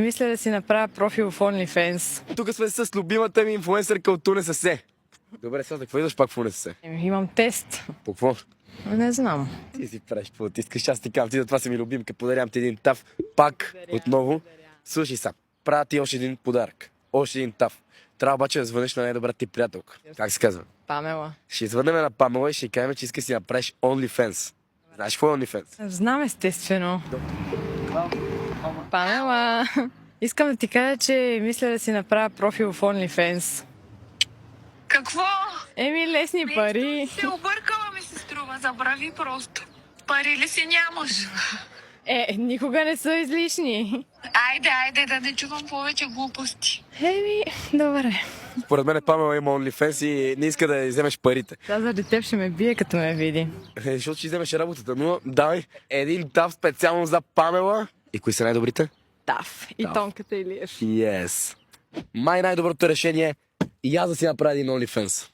Мисля да си направя профил в OnlyFans. Тук сме с любимата ми инфлуенсърка от УНСС. Добре, сега какво идваш пак в УНСС? Имам тест. По какво? Не знам. Ти си правиш какво ти искаш, аз ти казвам, ти за това си ми любимка, подарявам ти един таф, пак отново. Слушай са, правя ти още един подарък, още един таф. Трябва обаче да звънеш на най-добрата ти приятелка. Как се казва? Памела. Ще звънем на Памела и ще кажем, че искаш да си направиш OnlyFans. Знаеш какво е OnlyFans? Знам естествено. Памела, искам да ти кажа, че мисля да си направя профил в OnlyFans. Какво? Лесни пари. Се объркала ми се струва, забрави просто. Пари ли си нямаш? Никога не са излишни. Айде, да не чувам повече глупости. Добре. Според мен Памела има OnlyFans и не иска да вземеш парите. Тя заради теб ще ме бие, като ме види. Защото ще вземеш работата, но давай един таф специално за Памела. И кои са най-добрите? Таф. И Таф. Тонката Илиев. Yes. Май най-доброто решение е и аз да си направя един OnlyFans.